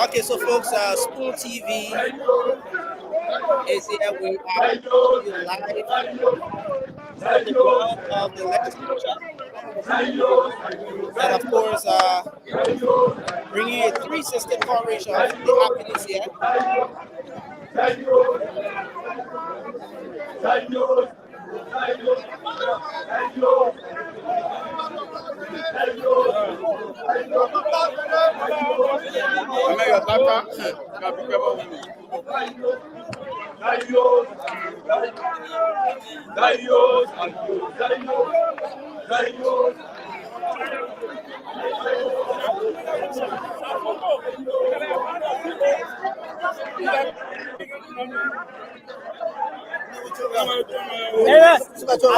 Okay, so folks, Spoon TV is here. We are you live from the ground of the legislature, and of course, bringing you a 360 coverage of the happenings here. I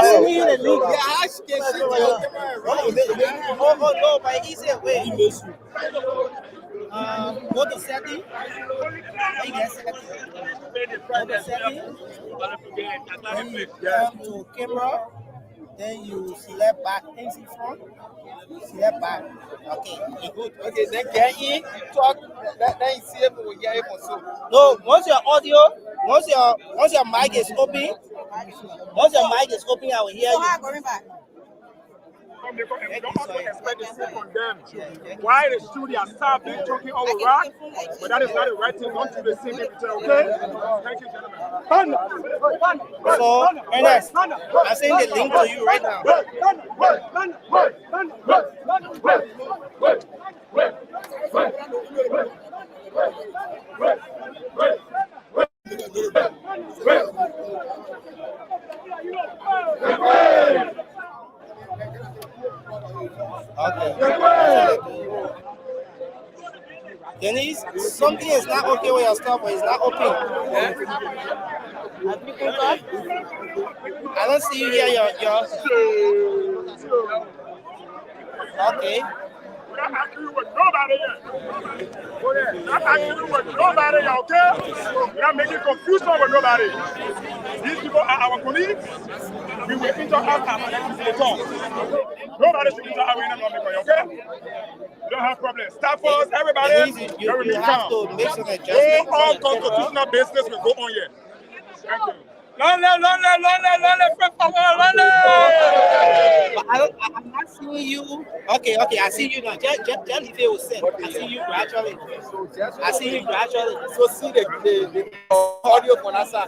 see you in the league. Oh no, but easier way. Go to setting. I get setting. Go to setting. Then you come to camera. Then you select back things in front. Select back. Okay, good. Okay, then get in, talk. Then you see if we get it for so. No, once your audio, once your mic is open, I will hear you. Going back. You don't also expect the same from them. Why the studio staff been talking all around? But that is not the right thing. Don't do the same thing, okay? Thank you, gentlemen. So, Ernest, I'm sending the link to you right now. Okay. Denise, something is not okay with your stuff, but it's not open. I don't see you here. Your. Okay. We're not arguing with nobody yet. We're not arguing with nobody, okay? We're not making confusion with nobody. These people are our colleagues. We will interact as legislators. Nobody should interact with them, okay? You don't have problems. Staff us, everybody. You have to make some adjustments. All constitutional business will go on here. Thank you. But I'm not seeing you. Okay, I see you now. Just leave it with set. I see you gradually. So see the audio for NASA.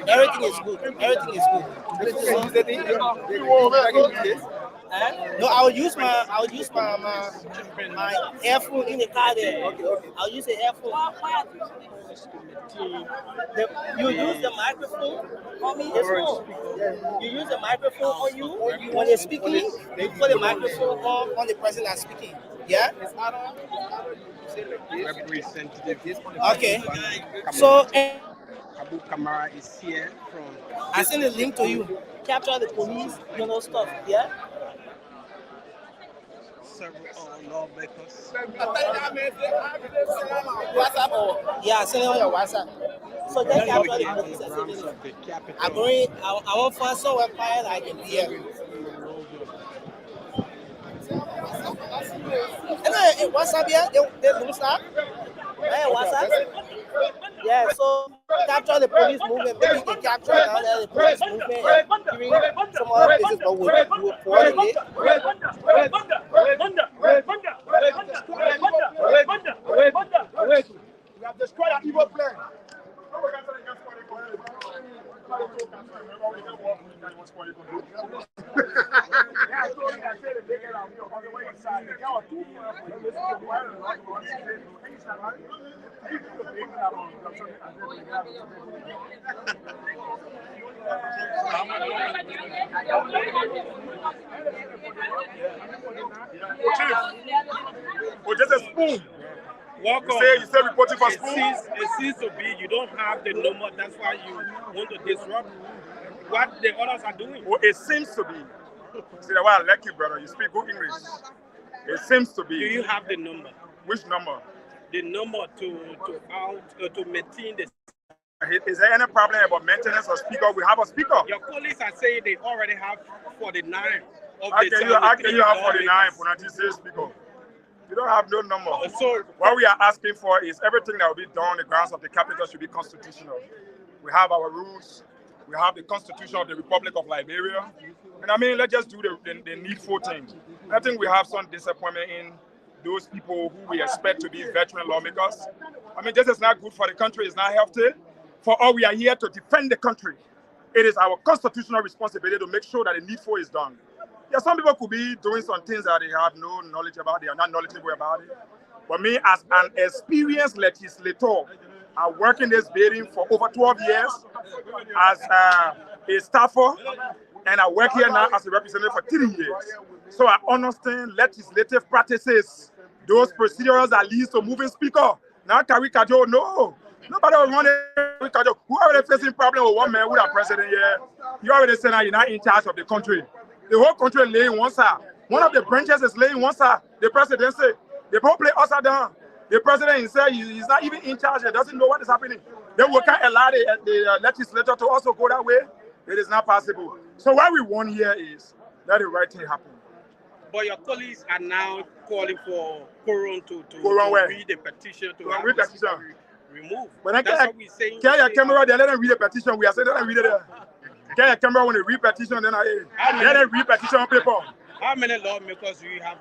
Everything is good. No, I'll use my earphone in the car there. Okay. I'll use the earphone. You use the microphone on me. Yes, no. You use the microphone on you when you're speaking. You put the microphone on the person that's speaking. Yeah. Okay. So. Abu Kamara is here from. I send a link to you. Capture the police, stuff. Yeah. Several lawmakers. WhatsApp or send it on your WhatsApp. So then capture the police. I want find somewhere quiet I can hear. And WhatsApp here, they don't stop. Hey, WhatsApp. Yeah, so capture the police movement. Maybe you can capture down there the police movement during some other places, but we'll coordinate. We have destroyed our evil plan. Just a spoon. Welcome. You say reporting for school? It seems to be you don't have the number. That's why you want to disrupt what the others are doing. Well, it seems to be. See, why I like you, brother. You speak good English. It seems to be. Do you have the number? Which number? The number to maintain the. Is there any problem about maintenance of speaker? We have a speaker. Your colleagues are saying they already have 49 of I the can you have 49 for 96 speaker. You don't have no number. So what we are asking for is everything that will be done on the grounds of the capital should be constitutional. We have our rules. We have the Constitution of the Republic of Liberia. And I mean, let's just do the needful thing. I think we have some disappointment in those people who we expect to be veteran lawmakers. I mean, this is not good for the country. It's not healthy. For all, we are here to defend the country. It is our constitutional responsibility to make sure that the needful is done. Yeah, some people could be doing some things that they have no knowledge about. They are not knowledgeable about it. But me, as an experienced legislator, I work in this building for over 12 years as a staffer, and I work here now as a representative for 3 years. So I understand legislative practices, those procedures that leads to moving speaker. Now, Kari Kajo, no. Nobody will run Kari Kajo. Who already facing problem with one man with a president here? You already said that you're not in charge of the country. The whole country lay in one side. One of the branches is laying one side. The presidency. The whole play upside down. The president himself, he's not even in charge. He doesn't know what is happening. Then we can't allow the legislature to also go that way. It is not possible. So what we want here is that the right thing happen. But your colleagues are now calling for Coron to read the petition to have read petition removed. But that's what we're saying. Get your camera there, let them read the petition. We are saying let them read it there. Get your camera when they read petition, then let them read petition on paper. How many lawmakers do you have?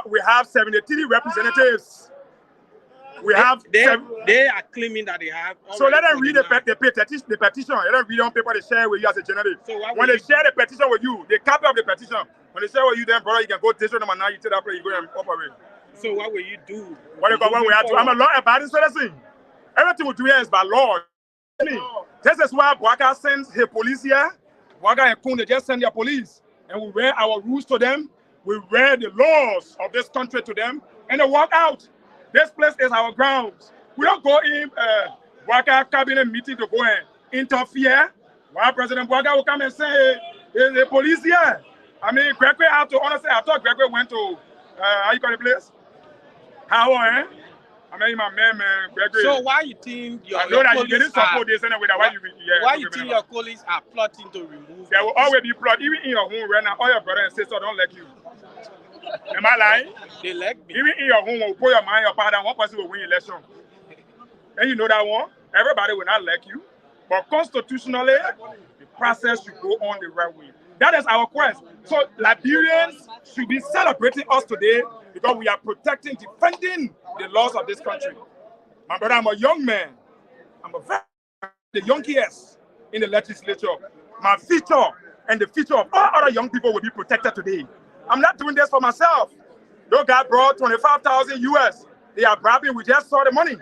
We have 73 representatives. They are claiming that they have. So let them read the petition. Let them read on paper. They share with you as a journalist. So when they share the petition with you, the copy of the petition, when they share with you, then brother, you can go district number 9. You take that place, you go and operate. So what will you do? What we have to? I'm a law-abiding citizen. Everything we do here is by law. This is why Bwaka sends his police here. Bwaka and Kun, they just send their police, and we read our rules to them. We read the laws of this country to them, and they walk out. This place is our grounds. We don't go in Bwaka cabinet meeting to go and interfere. Why President Bwaka will come and say, the police here. I mean, Gregory, I have to honestly, I thought Gregory went to, how you call the place? How, I mean, my man, Gregory. So why you think your colleagues your colleagues are plotting to remove? There will always be plot, even in your home right now. All your brother and sister don't like you. Am I lying? They like me. Even in your home, when you put your mind, your father, one person will win election. And you know that one. Everybody will not like you. But constitutionally, the process should go on the right way. That is our quest. So Liberians should be celebrating us today because we are protecting, defending the laws of this country. My brother, I'm a young man. I'm a very the youngest in the legislature. My future and the future of all other young people will be protected today. I'm not doing this for myself. Those guys brought 25,000 US. They are bribing. We just saw the money.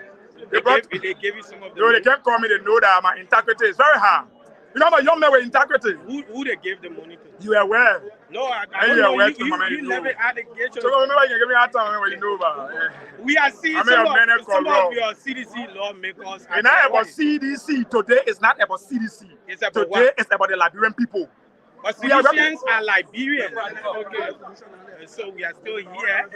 They gave you some of the money. They can't call me. They know that my integrity is very high. You know, I'm a young man with integrity. Who they gave the money to? You are aware? No, I don't know. You never had a gauge. So remember, you can give me that time when you know about. We are seeing some of your CDC lawmakers. It's not about CDC. Today is not about CDC. It's about today what? It's about the Liberian people. But Citizens are Liberians. Okay. So we are still here.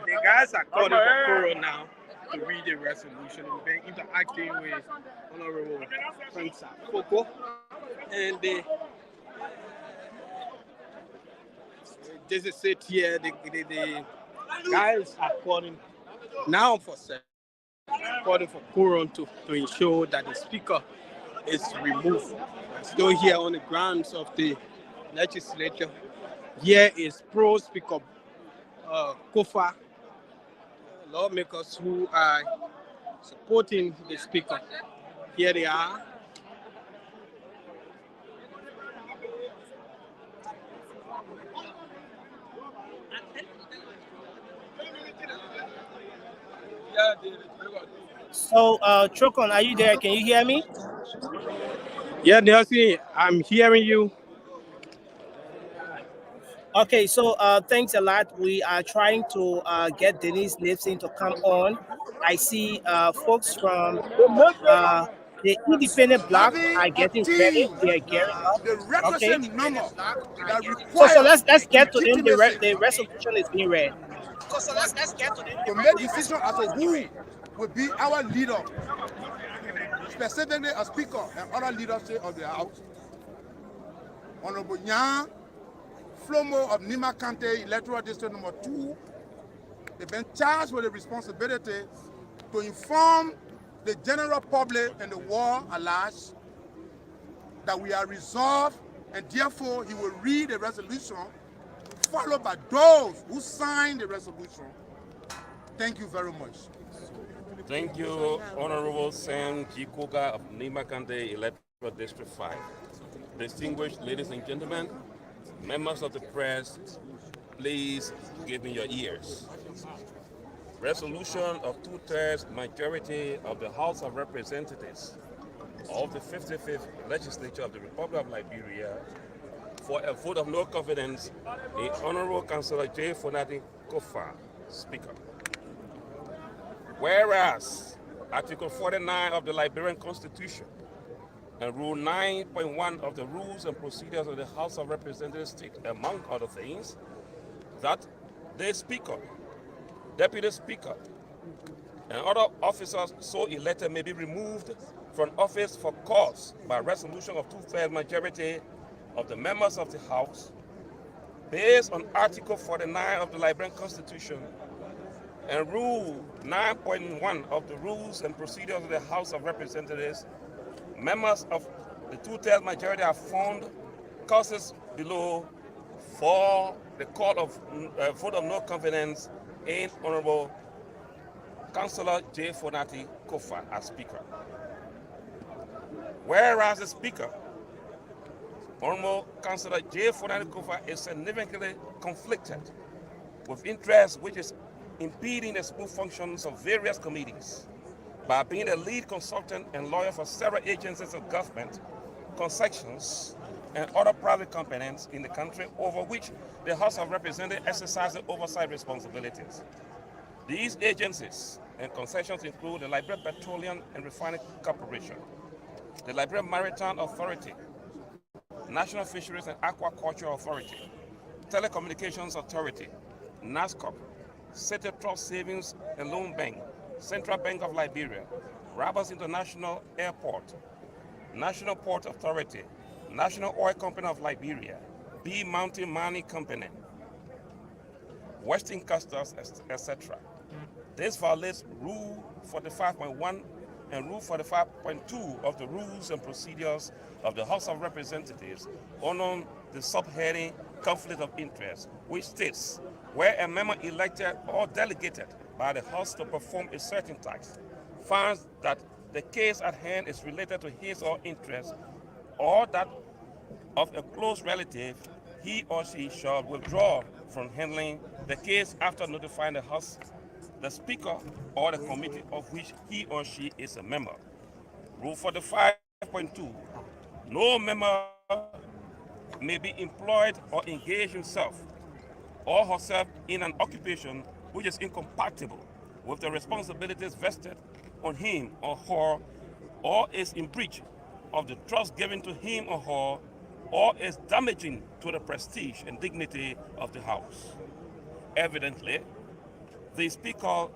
The guys are calling for Coron now to read the resolution. We've been interacting with Honorable Frank Safoko, and this is it here. The guys are calling now for calling for Coron to ensure that the speaker is removed. Still here on the grounds of the legislature. Here is pro-speaker Kofa, lawmakers who are supporting the speaker. Here they are. So, Trokon, are you there? Can you hear me? Yeah, Nelson, I'm hearing you. Okay, so thanks a lot. We are trying to get Denise Nipson to come on. I see folks from the independent bloc are getting ready. They are gearing up. Okay. So let's get to them. The resolution is being read. So let's get to them. To make decision as to who will be our leader, specifically a speaker and other leaders of the House. Honorable Nyan Flomo of Nima County Electoral District number 2, they've been charged with the responsibility to inform the general public and the world at large that we are resolved, and therefore he will read the resolution followed by those who signed the resolution. Thank you very much. Thank you, Honorable Sam G. Koga of Nima County Electoral District 5. Distinguished ladies and gentlemen, members of the press, please give me your ears. Resolution of 2/3 majority of the House of Representatives of the 55th Legislature of the Republic of Liberia for a vote of no confidence in Honorable Councillor J. Fonati Kofa, Speaker. Whereas Article 49 of the Liberian Constitution and Rule 9.1 of the Rules and Procedures of the House of Representatives state, among other things, that the Speaker, Deputy Speaker, and other officers so elected may be removed from office for cause by resolution of 2/3 majority of the members of the House, based on Article 49 of the Liberian Constitution and Rule 9.1 of the Rules and Procedures of the House of Representatives. Members of the 2/3 majority are found causes below for the call of vote of no confidence in Honorable Councillor J. Fonati Kofa as Speaker. Whereas the Speaker, Honorable Councillor J. Fonati Kofa, is significantly conflicted with interests which is impeding the smooth functions of various committees by being the lead consultant and lawyer for several agencies of government, concessions, and other private companies in the country over which the House of Representatives exercises oversight responsibilities. These agencies and concessions include the Liberian Petroleum and Refining Corporation, the Liberian Maritime Authority, National Fisheries and Aquaculture Authority, Telecommunications Authority, NASCOP, City Trust Savings and Loan Bank, Central Bank of Liberia, Rabas International Airport, National Port Authority, National Oil Company of Liberia, B Mountain Mining Company, Western Customs, etc. This violates Rule 45.1 and Rule 45.2 of the Rules and Procedures of the House of Representatives under the subheading Conflict of Interest, which states, where a member elected or delegated by the House to perform a certain task finds that the case at hand is related to his or interest or that of a close relative, he or she shall withdraw from handling the case after notifying the House, the Speaker, or the committee of which he or she is a member. Rule 45.2, no member may be employed or engage himself or herself in an occupation which is incompatible with the responsibilities vested on him or her, or is in breach of the trust given to him or her, or is damaging to the prestige and dignity of the House. Evidently, the Speaker,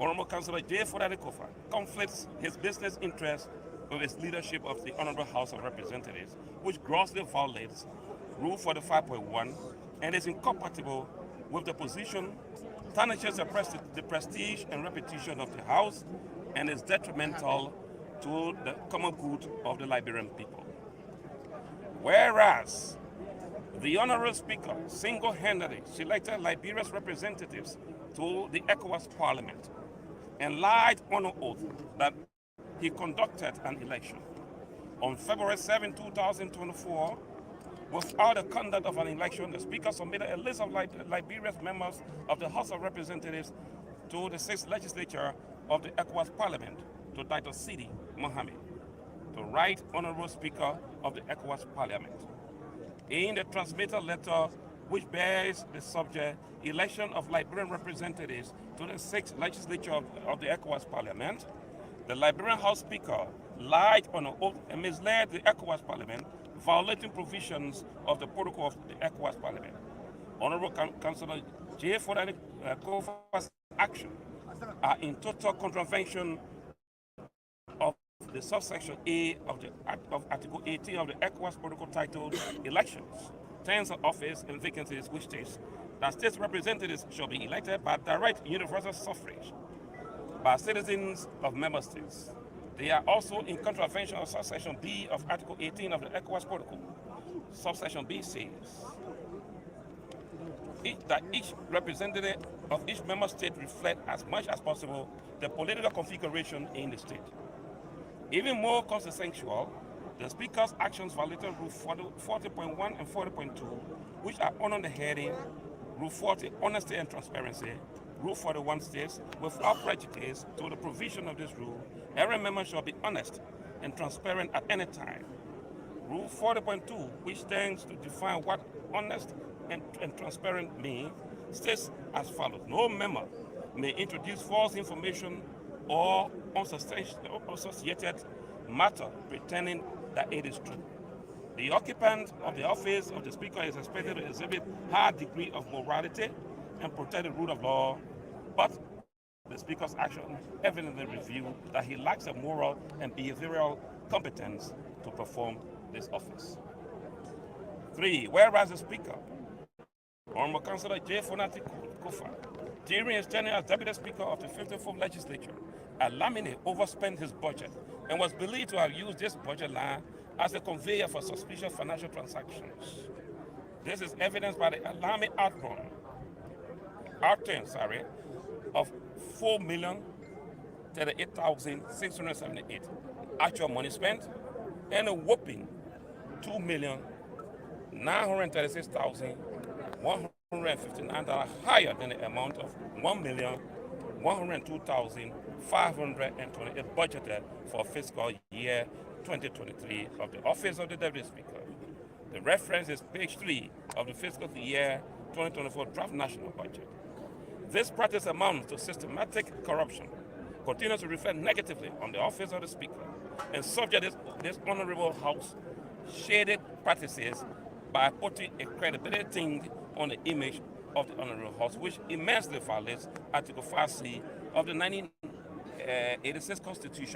Honorable Councillor J. Fonati Kofa, conflicts his business interests with his leadership of the Honorable House of Representatives, which grossly violates Rule 45.1 and is incompatible with the position, tarnishes the prestige and reputation of the House, and is detrimental to the common good of the Liberian people. Whereas the Honorable Speaker single-handedly selected Liberia's representatives to the ECOWAS Parliament and lied on an oath that he conducted an election. On February 7, 2024, without the conduct of an election, the Speaker submitted a list of Liberia's members of the House of Representatives to the 6th Legislature of the ECOWAS Parliament, to Dr. Sidi Mohammed, the Right Honorable Speaker of the ECOWAS Parliament. In the transmitted letter, which bears the subject, election of Liberian representatives to the 6th Legislature of the ECOWAS Parliament, the Liberian House Speaker lied on an oath and misled the ECOWAS Parliament, violating provisions of the protocol of the ECOWAS Parliament. Honorable Councillor J. Fonati Kofa's actions are in total contravention of the subsection A of Article 18 of the ECOWAS Protocol titled Elections, terms of office and vacancies which states that state representatives shall be elected by direct universal suffrage by citizens of member states. They are also in contravention of subsection B of Article 18 of the ECOWAS Protocol. Subsection B says that each representative of each member state reflect as much as possible the political configuration in the state. Even more consequential, the Speaker's actions violated Rule 40.1 and 40.2, which are under the heading Rule 40, Honesty and Transparency. Rule 41 states, without prejudice to the provision of this rule, every member shall be honest and transparent at any time. Rule 40.2, which tends to define what honest and transparent means, states as follows. No member may introduce false information or unsubstantiated matter pretending that it is true. The occupant of the office of the Speaker is expected to exhibit a high degree of morality and protect the rule of law, but the Speaker's actions evidently reveal that he lacks the moral and behavioral competence to perform this office. 3. Whereas the Speaker, Honorable Councillor J. Fonati Kufa, during his tenure as Deputy Speaker of the 54th Legislature, Alamine overspent his budget and was believed to have used this budget line as a conveyor for suspicious financial transactions. This is evidenced by the Alami outturn of 4,038,678 actual money spent and a whopping 2,936,159 higher than the amount of 1,102,528 budgeted for fiscal year 2023 of the Office of the Deputy Speaker. The reference is page 3 of the fiscal year 2024 draft national budget. This practice amounts to systematic corruption, continues to reflect negatively on the office of the Speaker, and subject this honorable House shaded practices by putting a credibility on the image of the honorable House, which immensely violates Article 5C of the 1986 Constitution.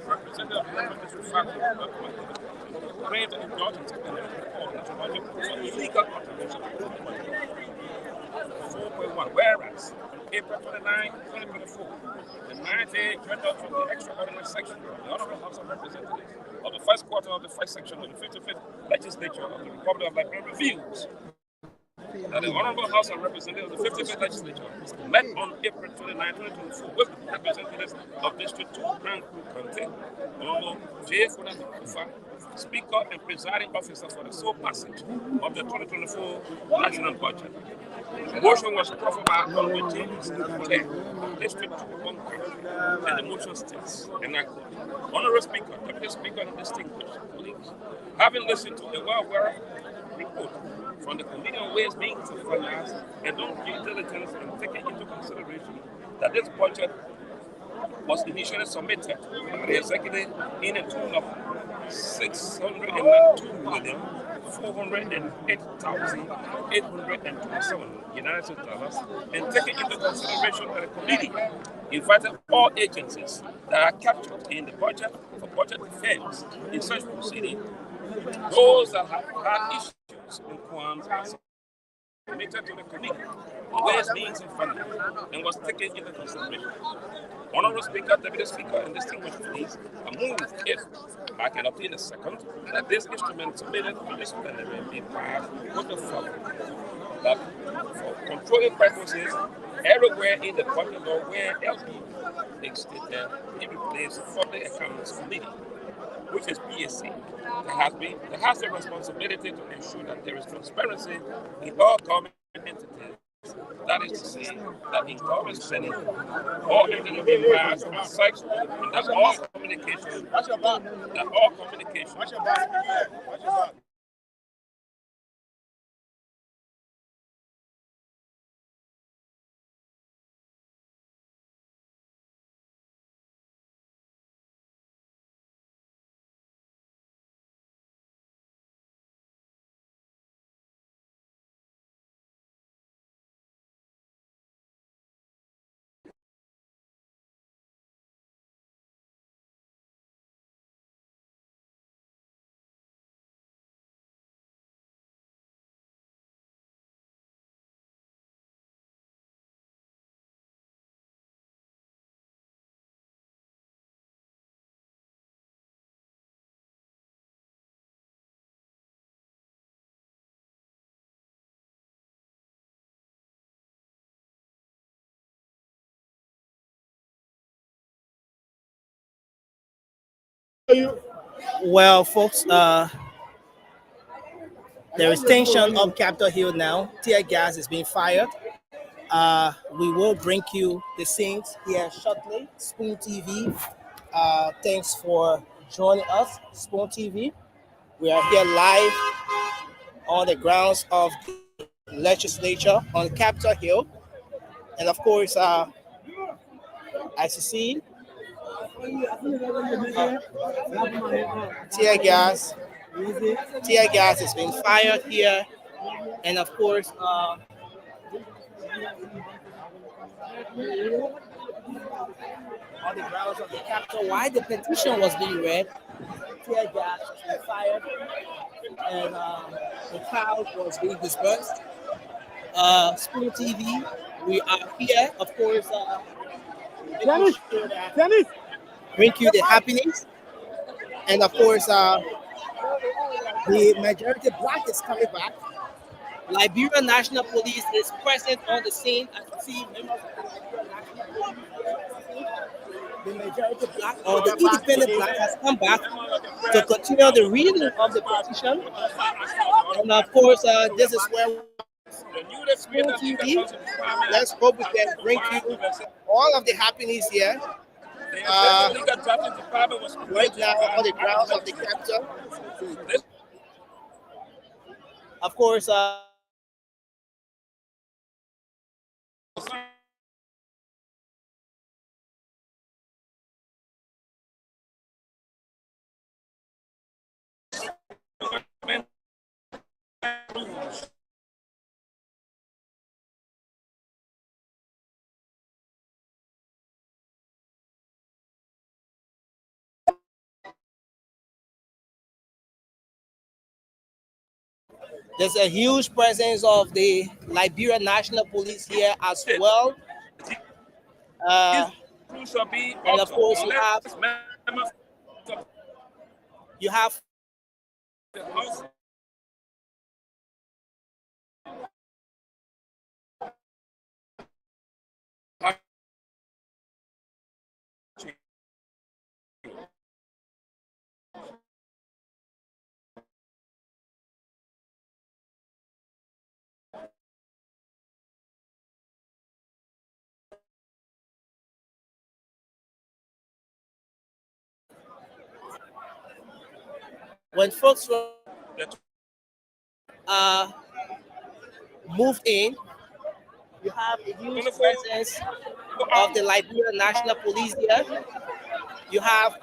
Representative granted indulgence in illegal contribution. 4.1. Whereas on April 29, 2024, the 90-day agenda from the extraordinary section of the Honorable House of Representatives of the first quarter of the first section of the 55th Legislature of the Republic of Liberia reviews that the Honorable House of Representatives of the 55th Legislature met on April 29, 2024 with representatives of District 2 Grand Crew County, Honorable J. Fonati Kufa, Speaker and Presiding Officer for the sole passage of the 2024 National Budget. The motion was proffered by Honorable James Ted, District 2 Bunker, and the motion states, and I quote, Honorable Speaker, Deputy Speaker, and distinguished colleagues, having listened to a well-aware report from the Committee on Ways, Means, and Finance, and on due diligence and taking into consideration that this budget was initially submitted by the executive in a tune of $602,408,827 United States dollars, and taking into consideration that the committee invited all agencies that are captured in the budget for budget affairs in such proceeding, those that have had issues and qualms are submitted to the committee on Ways, Means, and Finance, and was taken into consideration. Honorable Speaker, Deputy Speaker, and distinguished colleagues, I move if I can obtain a second that this instrument submitted to this plenary be passed with the following. That for controlling purposes, everywhere in the country law where LP is stated, it replaces Public Accounts Committee, which is PAC. There has the responsibility to ensure that there is transparency in all government entities. That is to say, that in government spending, all everything being passed on sites, and that all communication, Well, folks, there is tension on Capitol Hill now. Tear gas is being fired. We will bring you the scenes here shortly. Spoon TV. Thanks for joining us, Spoon TV. We are here live on the grounds of the legislature on Capitol Hill. And of course, as you see, tear gas, tear gas is being fired here. And of course, on the grounds of the Capitol, while the petition was being read, tear gas was being fired, and the crowd was being dispersed. Spoon TV, we are here, of course, making sure that bring you the happenings, and of course, the majority black is coming back. Liberia National Police is present on the scene, as you see, members of the Liberia National Police. The majority black or the independent black has come back to continue the reading of the petition. And of course, this is where Spoon TV. Let's hope we can bring you all of the happenings here. Right now on the grounds of the Capitol. Of course, there's a huge presence of the Liberia National Police here as well. And of course, you have when folks moved in, you have a huge presence of the Liberia National Police here. You have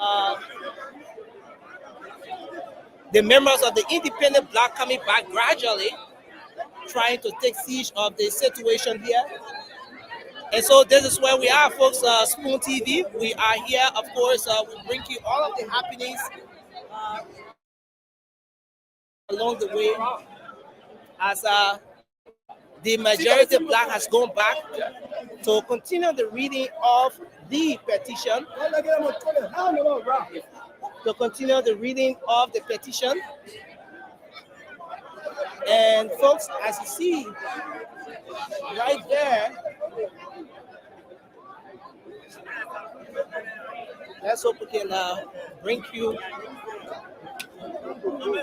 the members of the independent black coming back gradually, trying to take siege of the situation here. And so this is where we are, folks. Spoon TV. We are here, of course. We bring you all of the happenings along the way, as the majority black has gone back to continue the reading of the petition. To continue the reading of the petition. And folks, as you see right there, let's hope we can bring you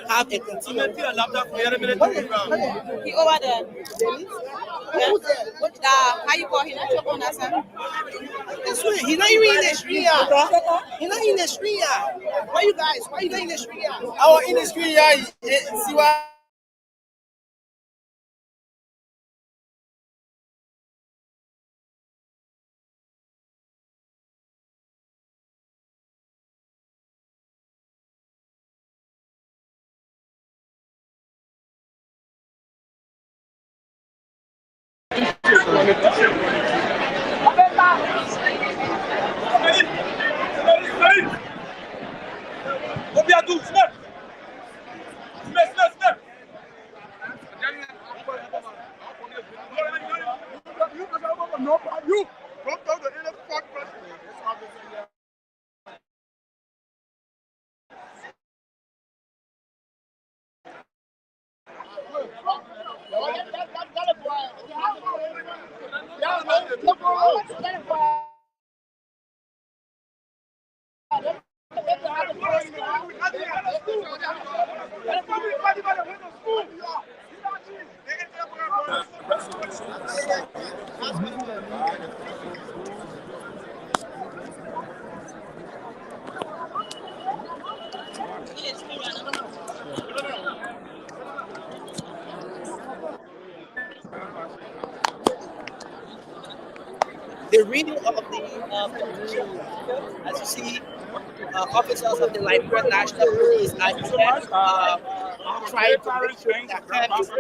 have a continued. He over there. Yeah. How you call him? This way, he's not even in the street. He's not in the street. Why you not in the street? Our industry, see what? The reading of the petition, as you see, officers of the Liberian National Police are here trying to make sure that crime is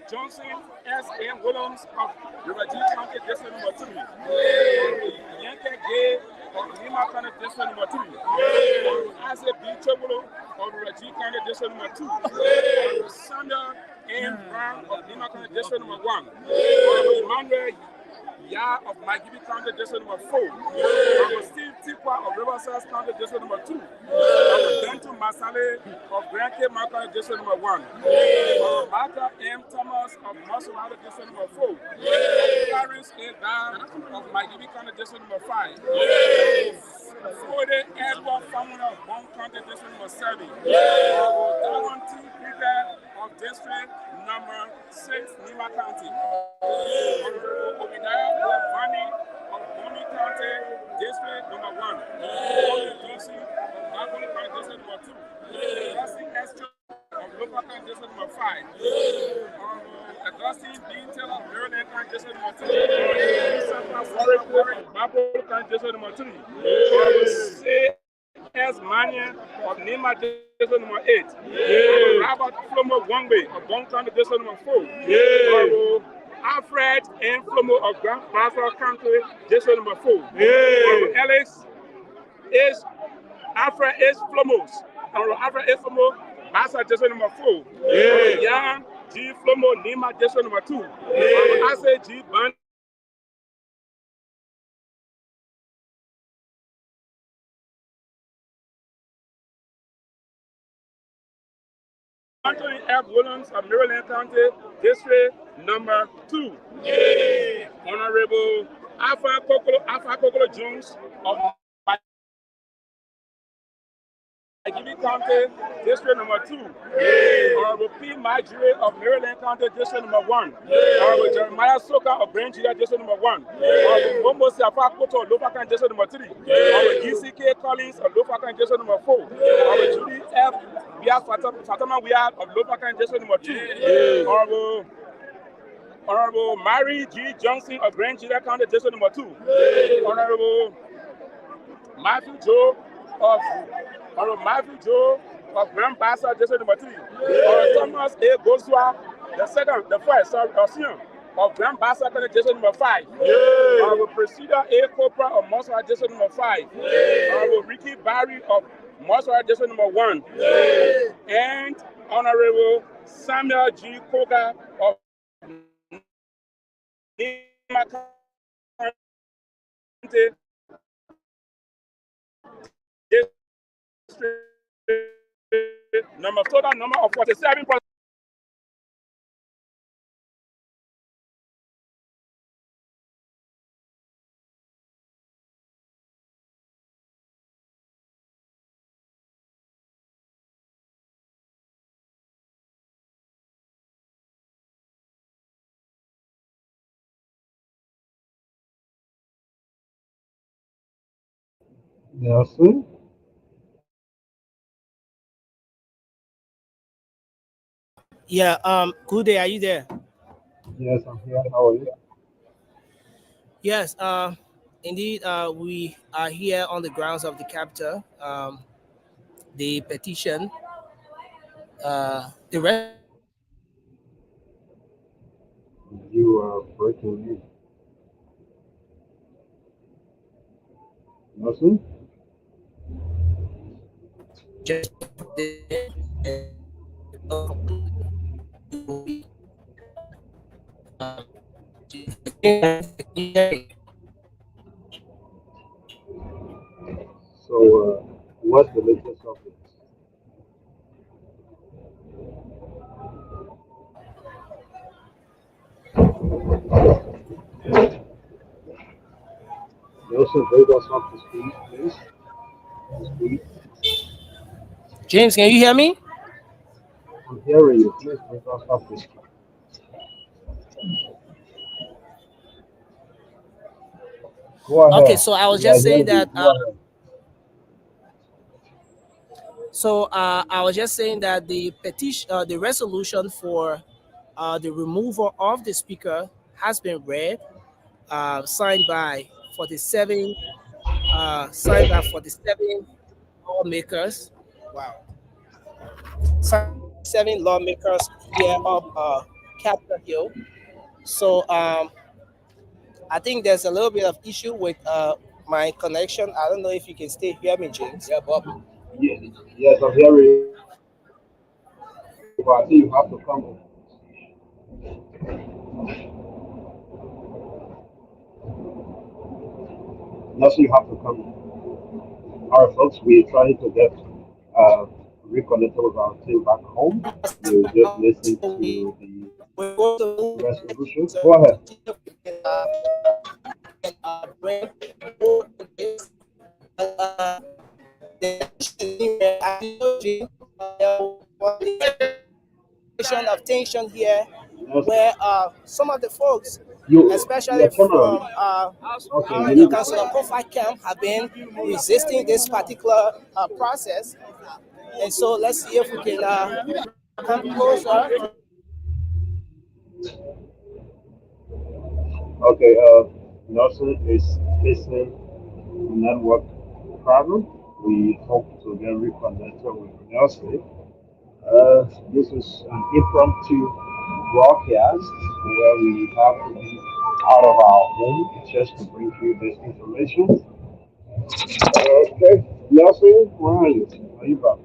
Johnson S.M. Williams of Uraji County District Number 3. Yankee Gay of Lima County District Number 3. Isaac B. Chobolo of Uraji County District Number 2. Sandra M. Brown of Lima County District Number 1. Emmanuel Ya of Magibi County District Number 4. Steve Tikwa of Riverside County District Number 2. Benton Masale of Grand Cape County District Number 1. Martha M. Thomas of Masalada District Number 4. Clarence A. Down of Magibi County District Number 5. Fode Edward Famuna of Bon County District Number 7. Darwin T. Peter of District Number 6, Nima County. Obadiah Vani of Boni County District Number 1. Josie of Baboni County District Number 2. Augustine S. of Local County District Number 5. Augustine B. Taylor of Maryland County District Number 2. Warwick Baboni County District Number 3. S. Mania of Nima District Number 8. Robert Flomo Wangbe of Bon County District Number 4. Alfred N. Flomo of Grand Basel County District Number 4. Alex is Alfred S. Flomos. Alfred S. Flomo, Basel District Number 4. Jan G. Flomo, Nima District Number 2. Asa G. Band. Anthony F. Williams of Maryland County, District Number 2. Honorable Alpha Kokolo Jones of Magibi County, District number 2. Honorable P. Marjorie of Maryland County, District number 1. Honorable Jeremiah Soka of Grand Julia, District number 1. Honorable Momo Siafa Koto of Lofa County, District number 3. Honorable GCK Collins of Lofa County, District number 4. Honorable Judy F. Fatama Wiyad of Lofa County, District number 2. Honorable Mary G. Johnson of Grand Julia County, District number 2. Honorable Matthew Joe of Grand Bassa, District number 3. Thomas A. Gosua, the first, of Grand Bassa, District number 5. Honorable Presida A. Copra of Mosra, District number 5. Honorable Ricky Barry of Mosra, District number 1. And Honorable Samuel G. Koga of total number of 47%. Nelson? Yeah, good day, are you there? Yes, I'm here. How are you? Yes, indeed, we are here on the grounds of the Capitol. The petition, the rest. You are breaking in. Nelson? Just So, what's the latest update? Nelson, bring us up to speed, please. To speed. James, can you hear me? I'm hearing you. Please bring us up to speed. Go Okay, ahead. so I was We are just saying hearing you. that. Go ahead. I was just saying that the petition, the resolution for the removal of the speaker has been read, signed by 47, signed by 47 lawmakers. Wow, signed by 7 lawmakers here of Capitol Hill. So I think there's a little bit of issue with my connection. I don't know if you can still hear me, James. Yeah, Bob. Yes, I'm hearing you. But I think you have to come. Nelson, you have to come. All right, folks, we're trying to get reconnected with our team back home. You just listen to the We're going to move resolution. Go ahead. bring of tension here, where some of the folks, especially from the Council of Kofa camp, have been resisting this particular process. And so let's see if we can come closer. Okay, Nelson is facing network problem. We hope to get reconnected with Nelson. This is an impromptu broadcast where we have to be out of our home just to bring you this information. Okay, Nelson, where are you? Are you back?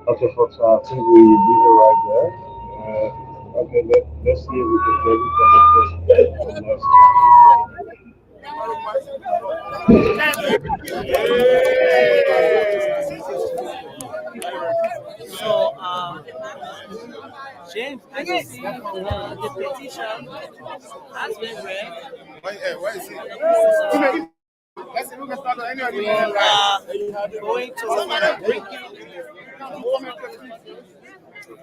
Okay, folks, I think we leave it right there. Okay, let's see if we can get reconnected with Nelson. So James, I can see the petition has been read. Where is it? Let's see who can start on any of We these. are going to bring you.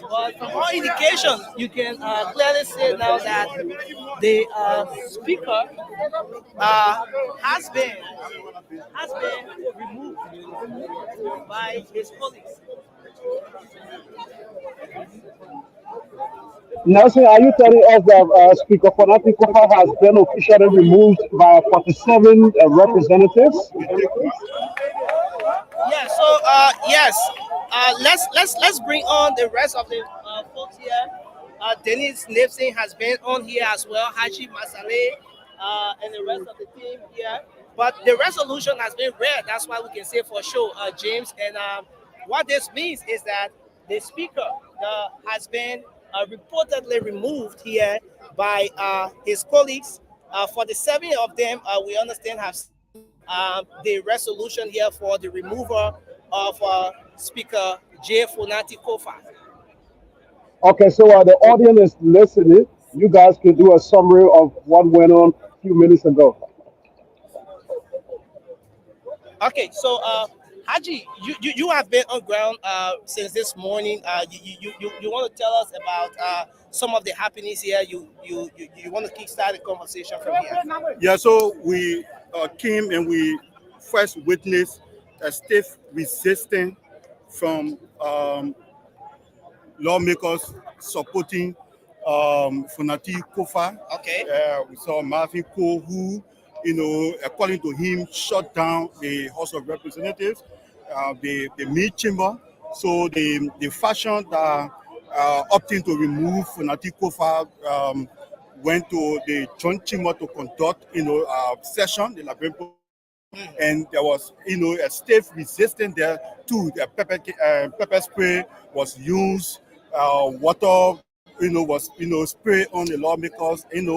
But from all indications, you can clearly say now that the speaker has been removed by his colleagues. Nelson, are you telling us that Speaker Fonati Kofa has been officially removed by 47 representatives? Yeah. So yes, let's bring on the rest of the folks here. Dennis Nipson has been on here as well. Haji Masale and the rest of the team here. But the resolution has been read. That's why we can say for sure, James. And what this means is that the speaker has been reportedly removed here by his colleagues. For the 7 of them, we understand have the resolution here for the removal of Speaker J. Fonati Kofa. Okay, so the audience is listening. You guys can do a summary of what went on a few minutes ago. Okay, so Haji, you have been on ground since this morning. You want to tell us about some of the happenings here? You want to kickstart the conversation from here? Yeah, so we came and we first witnessed a stiff resistance from lawmakers supporting Fonati Kofa. Okay. We saw Marvin Cole, who, according to him, shut down the House of Representatives, the mid chamber. So the faction that opting to remove Fonati Kofa went to the joint chamber to conduct, session, the Labempo. And there was, a stiff resistance there too. The pepper spray was used, water, was, spray on the lawmakers, and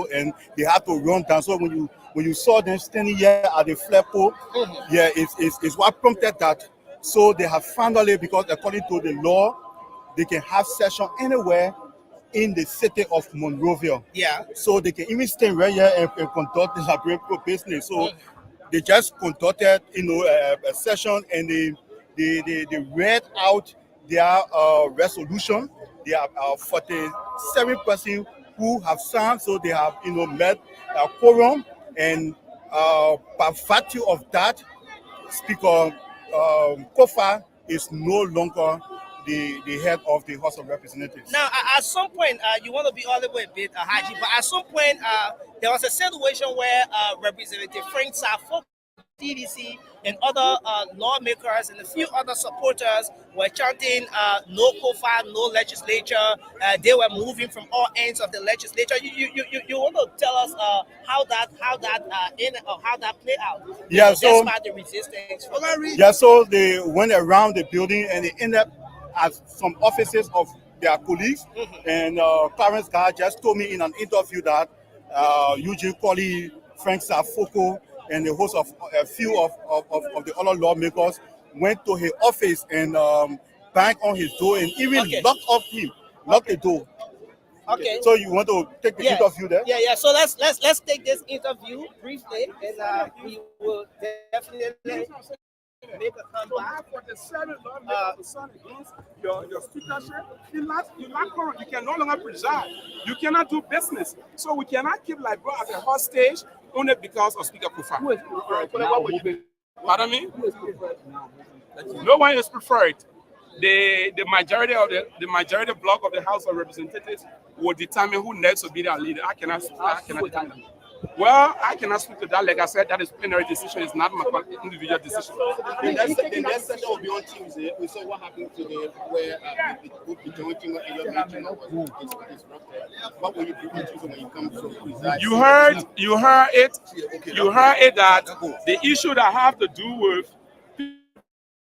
they had to run down. So when you saw them standing here at the flagpole, yeah, it's what prompted that. So they have finally, because according to the law, they can have session anywhere in the city of Monrovia. Yeah. So they can even stand right here and conduct the Labempo business. So they just conducted, a session, and they read out their resolution. There are 47 persons who have signed, so they have, met quorum, and by virtue of that, Speaker Kofa is no longer the head of the House of Representatives. Now, at some point, you want to be all the way a bit, Haji, but at some point, there was a situation where Representative Frank Safo, TDC, and other lawmakers and a few other supporters were chanting no Kofa, no legislature. They were moving from all ends of the legislature. You want to tell us how that played out? Yeah, so despite the resistance. Yeah, so they went around the building and they ended up at some offices of their colleagues. And Clarence Guy just told me in an interview that Eugene Colley, Frank Safoko, and the host of a few of the other lawmakers went to his office and banged on his door and even locked the door. Okay. So you want to take the interview there? Yeah. So let's take this interview briefly, and we will definitely make a comeback. For the Senate against your speakership, you lack quorum. You can no longer preside. You cannot do business. So we cannot keep Libra as a hostage only because of Speaker Kofa. Pardon me? No one is preferred. The majority of the majority block of the House of Representatives will determine who next will be their leader. I cannot determine. Well, I cannot speak to that. Like I said, that is plenary decision. It's not my individual decision. The next session will be on Tuesday. We saw what happened today, where the joint team and your meeting was disrupted. What will you do on Tuesday when you come to preside? You heard it. You heard it that the issue that have to do with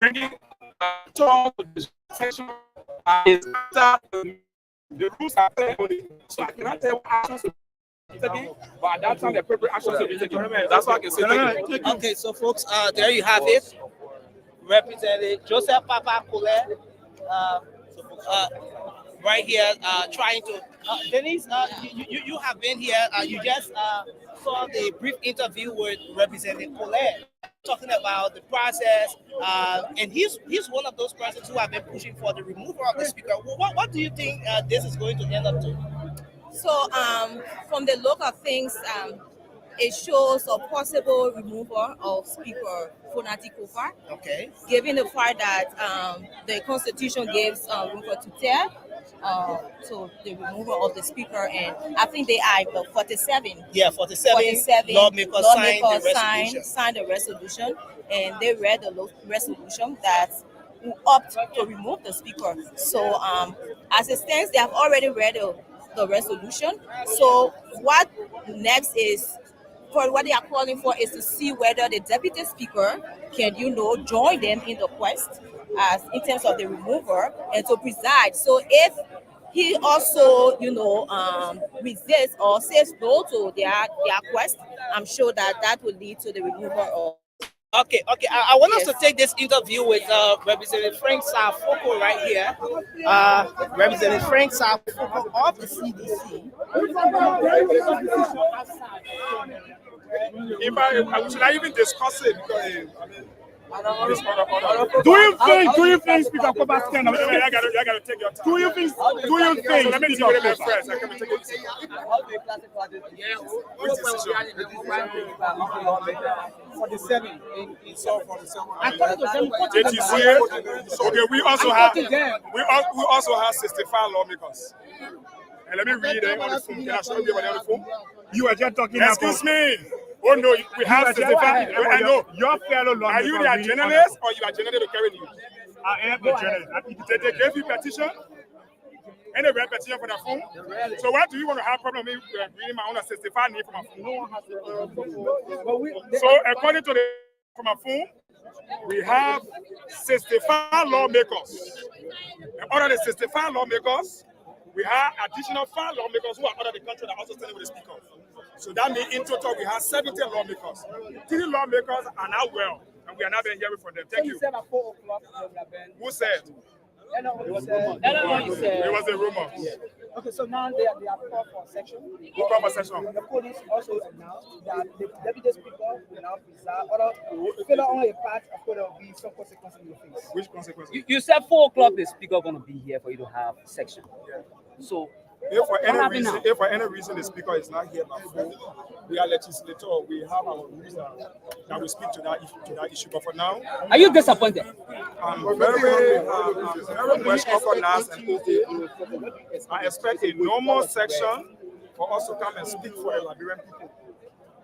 bringing to the session is after the rules are clear. So I cannot tell what actions to taken, but at that time the appropriate actions will be taken. That's what I can say. Okay, so folks, there you have it. Representative Joseph Papa Kule, right here trying to. Denise, you have been here. You just saw the brief interview with Representative Colette talking about the process, and he's one of those persons who have been pushing for the removal of the speaker. What do you think this is going to end up to? So, from the look of things, it shows a possible removal of Speaker Fonati Kofa, Okay. given the fact that the Constitution gives room for tutel to the removal of the Speaker, and I think they are the 47. Yeah, 47 lawmakers signed the resolution, and they read the resolution that will opt to remove the Speaker. So, as it stands, they have already read the resolution. So, what next is? For what they are calling for is to see whether the deputy speaker can, join them in the quest as in terms of the remover and to preside. So if he also, resists or says no to their quest, I'm sure that will lead to the removal of. Okay. I want us to take this interview with Representative Frank Safoko right here. Representative Frank Safoko of the CDC. Should I even discuss it? Because do you think Speaker Koba's can? I gotta take your time. Do you think? So let me do it first. I can take it. For the 7 in South for the 7. Did you see it? Okay, we also have 65 lawmakers. And let me read it on the phone. Can I show you on the phone? You are just talking Excuse me. Oh no, we have 65. I know. Your fellow lawmakers. Are you the journalist or you are journalist to carry news? I am a journalist. They gave you petition? Any red petition for the phone? So why do you want to have problem with me reading my own 65 name from my phone? So according to the from my phone, we have 65 lawmakers. And out of the 65 lawmakers, we have additional 5 lawmakers who are out of the country that are also standing with the speaker. So that means in total we have 70 lawmakers. 3 lawmakers are now well, and we are now been hearing from them. Thank you. Who said? It was a rumor. Yeah. Okay, so now they are called for section. Who called for section? The police also announced that the deputy speaker will now preside, or fill on a part of what will be some consequences in your face. Which consequences? You said 4 o'clock the speaker going to be here for you to have section. Yeah. So if for any reason the speaker is not here by 4, we are legislator. We have our rules that we speak to that issue. But for now, are you disappointed? I'm very much organized and okay. I expect a normal section for us to come and speak for the Liberian people.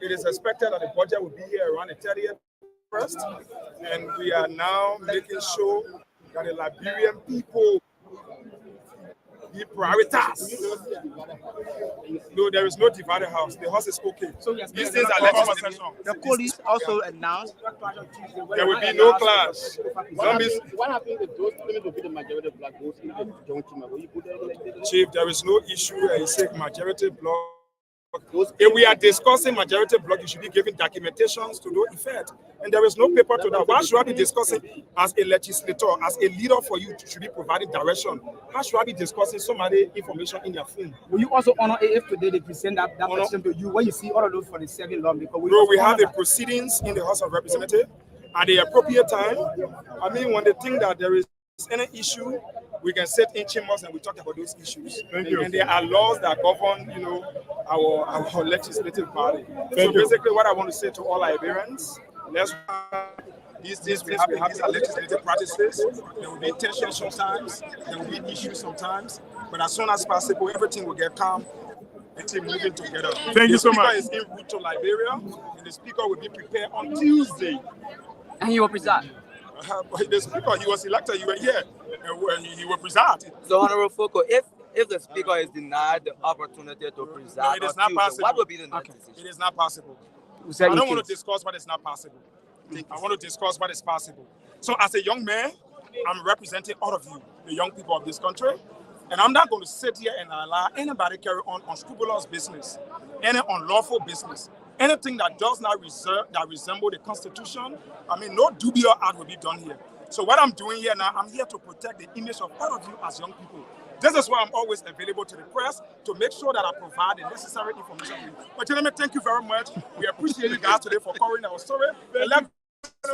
It is expected that the budget will be here around the 30th first, and we are now making sure that the Liberian people be prioritized. No, there is no divided house. The house is okay. So yes, these things are legislation. The police also announced there will be no clash. What happens if those claiming to be the majority of black votes don't come? Chief, there is no issue. You say majority block. If we are discussing majority block, you should be giving documentations to no effect. And there is no paper to that. Why should I be discussing as a legislator, as a leader for you, should be providing direction? How should I be discussing so many information in your phone? Will you also honor if today they present that question to you when you see all of those for the 7 law? Because we have the proceedings in the House of Representatives at the appropriate time. I mean, when they think that there is any issue, we can sit in chambers and we talk about those issues. And there are laws that govern, our legislative body. Basically, what I want to say to all Liberians, these things we have, these are legislative practices. There will be tension sometimes, there will be issues sometimes, but as soon as possible, everything will get calm and team moving together. Thank you so much. The speaker is en route to Liberia, and the speaker will be prepared on Tuesday. And he will preside. The speaker, he was elected, you were here, and he will preside. So, Honorable Foucault, if the speaker is denied the opportunity to preside, it is not possible. What will be the next decision? It is not possible. I don't want to discuss what is not possible. I want to discuss what is possible. So, as a young man, I'm representing all of you, the young people of this country, and I'm not going to sit here and allow anybody carry on unscrupulous business, any unlawful business. Anything that does not resemble the Constitution, I mean, no dubious act will be done here. So what I'm doing here now, I'm here to protect the image of all of you as young people. This is why I'm always available to the press to make sure that I provide the necessary information for you. But gentlemen, thank you very much. We appreciate you guys today for covering our story. And let's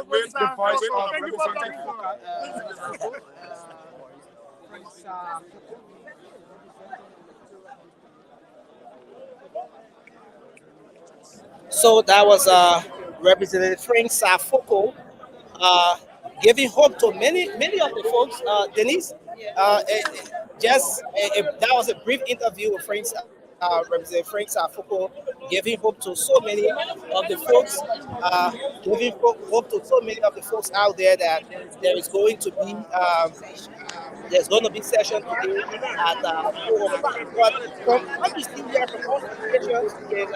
wait the voice of representative. So that was Representative Frank Safoko giving hope to many of the folks. Denise, that was a brief interview with Representative Frank Safoko, giving hope to so many of the folks, giving hope to so many of the folks out there that there is going to be. There's going to be session today at 4 o'clock. But from what we see here from all indications, we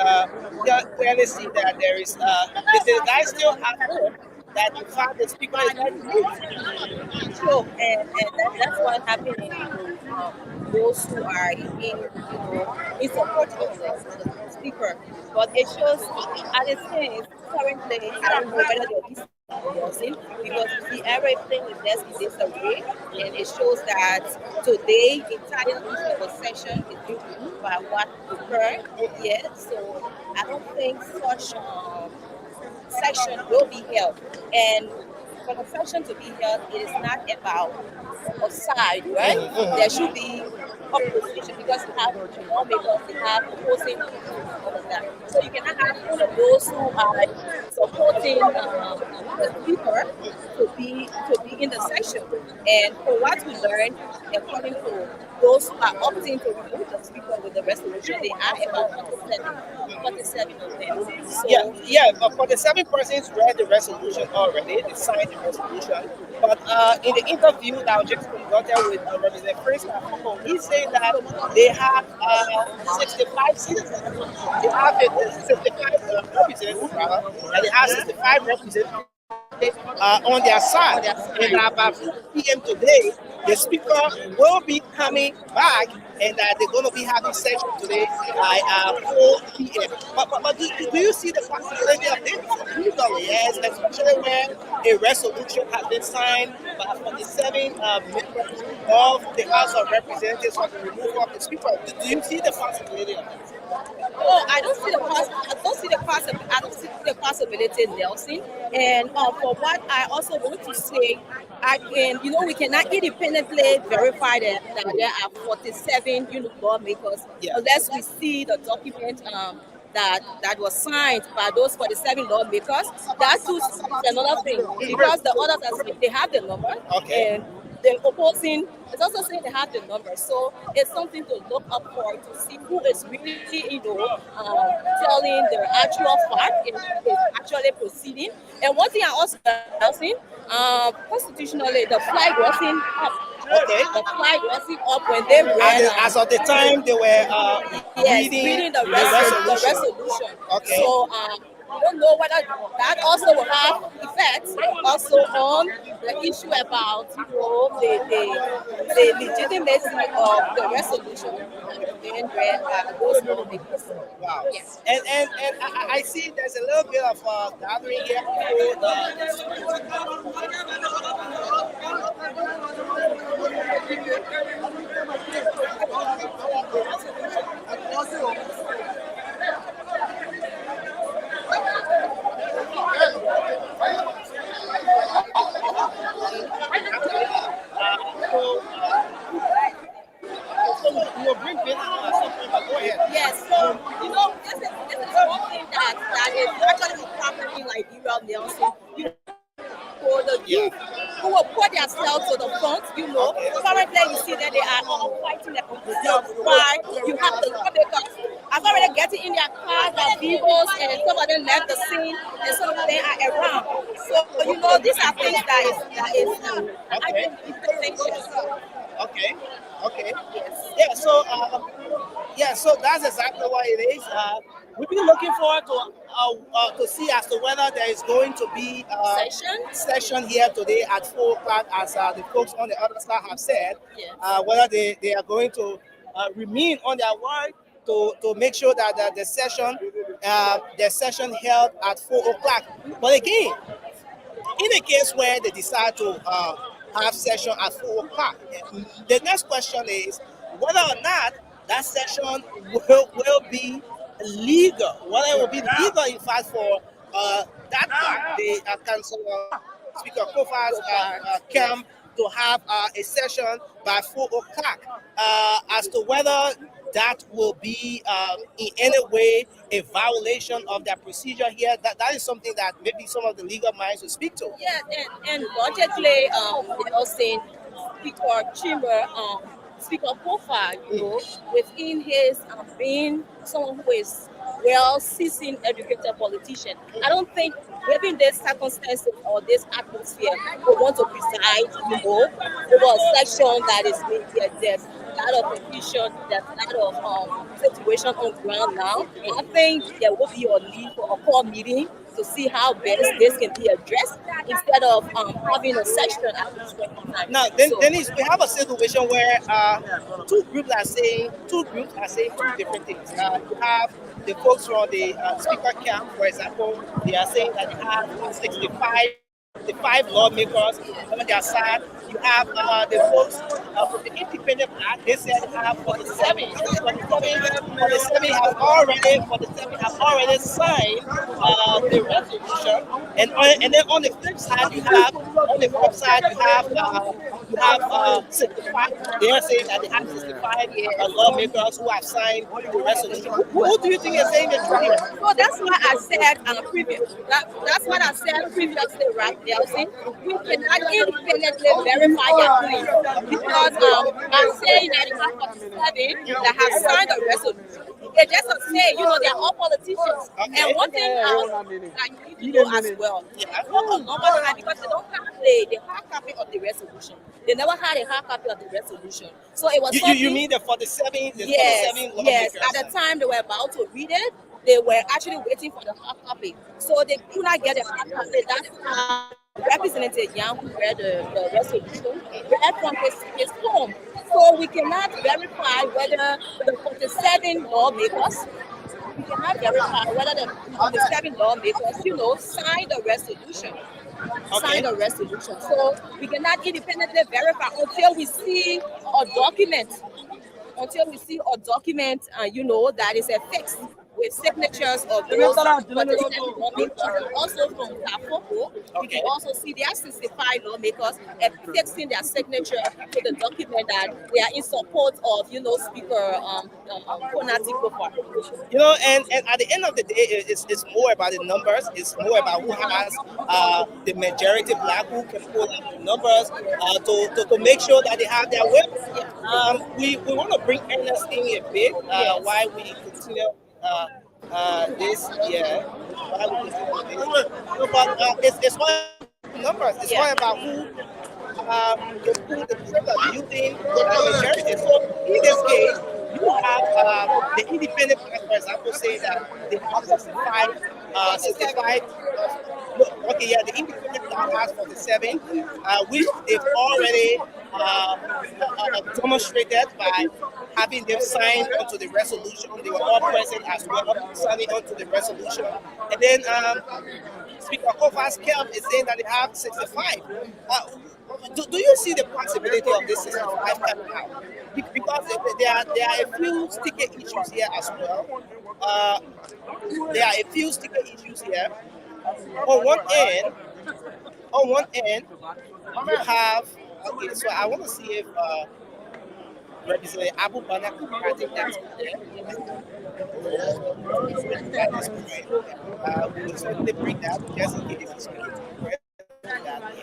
can clearly see that there is the guys still have hope that in fact the speaker is going to move. Sure, and that's what happening to those who are in support of the speaker. But it shows, at the same currently, I don't know whether they'll be endorsing because you see everything is just in disarray, and it shows that today entire issue of the session is being ruled by what occurred. Yeah, so I don't think such section will be held. And for the section to be held, it is not about a side, right? There should be opposition because you have lawmakers, you have opposing all of that. So you cannot have all of those who are supporting the speaker to be in the section. And for what we learned, according to those who are opting to remove the speaker with the resolution, they are about 47 of them. So, But 47 persons read the resolution already. They signed the resolution. But in the interview that I just conducted with Representative Chris Kafoko, he's saying that they have 65 citizens. They have 65 representatives, rather, and they have 65 representatives on their side. And about 4 p.m. today, the speaker will be coming back, and they're going to be having session today by 4 p.m. But do you see the possibility of this? Usually, yes, especially when a resolution has been signed by 47 members of the House of Representatives for the removal of the speaker. Do you see the possibility of this? Oh, I don't see the possibility, Nelson. And for what I also want to say, we cannot independently verify that there are 47, lawmakers unless we see the document that was signed by those 47 lawmakers. That's another thing because the others they have the number and the opposing is also saying they have the number. So it's something to look up for to see who is really, telling the actual fact and who is actually proceeding. And one thing I also announcing, constitutionally, the flag wasn't up. Okay. The flag wasn't up when they read. As of the time they were reading the resolution. Okay. So I don't know whether that also will have effects also on the issue about the legitimacy of the resolution being read by those lawmakers. Wow. Yes. And I see there's a little bit of gathering here Yes, so this is one thing that is actually happening in Liberia, Nelson. For the youth who will put themselves to the front, currently you see that they are all fighting the competition. Why you have the lawmakers are already getting in their cars, their vehicles, and some of them left the scene, and some of them are around. So these are things that is I think interventions. Okay. Yes. So that's exactly what it is. We've been looking forward to see as to whether there is going to be session here today at 4 o'clock, as the folks on the other side have said. Yes. Whether they are going to remain on their word to make sure that the session held at 4 o'clock. But again, in a case where they decide to have session at 4 o'clock, the next question is, whether or not that section will be legal, whether it will be legal, in fact, for that part, the council Speaker Kofa's camp to have a session by 4 o'clock. As to whether that will be in any way a violation of their procedure here, that is something that maybe some of the legal minds will speak to. Yeah, and logically, they are saying Speaker Chamber, Speaker Kofa, within his being someone who is well seasoned, educated politician, I don't think, given these circumstances or this atmosphere, we want to preside, over a section that is there's a lot of confusion, there's a lot of situation on ground now. I think there will be a need for a core meeting to see how best this can be addressed instead of having a section at this point in time. Now, Dennis, we have a situation where two groups are saying two different things. You have the folks from the speaker camp, for example, they are saying that you have 65 lawmakers on their side. You have the folks from the independent bloc. They said you have 47. 47 have already signed the resolution. And then on the flip side, you have 65. They are saying that they have 65 lawmakers who have signed the resolution. Who do you think is saying the truth? So that's what I said that's what I said previously, right, Nelson? We cannot independently verify their claims because I'm saying that the 47 that have signed the resolution. They just say, they're all politicians. And one thing that you need to know as well, for a longer time, because they don't have the hard copy of the resolution. They never had a hard copy of the resolution. So it was You mean the 47? Yes, 47 yes. lawmakers? At the time they were about to read it, they were actually waiting for the hard copy. So they could not get a hard copy. That's how Representative Young, who read the resolution, read from his phone. So we cannot verify whether the 47 lawmakers, signed the resolution. Sign the resolution. So we cannot independently verify until we see a document. That is affixed with signatures of those 47 lawmakers, and also from Tafopo, we can also see there are 65 lawmakers affixing their signature to the document that they are in support of, Speaker Konati Kofa. And at the end of the day, it's more about the numbers. It's more about who has the majority black, who can pull out the numbers to make sure that they have their way. We want to bring Ernest in a bit while we continue this year. But it's all numbers. It's all about who the people are using majority. So in this case, you have the independent press, for example, saying that they have 65. The independent press has 47, which they've already demonstrated by having them sign onto the resolution. They were all present as well, signing onto the resolution. And then Speaker Kofa's camp is saying that they have 65. Do you see the possibility of this 65 coming out? Because there are a few sticky issues here as well. There are a few sticky issues here. On one end, you have. Okay, so I want to see if Representative Abu Bana, I think that's there. That is correct. We will certainly bring that just in case it's correct.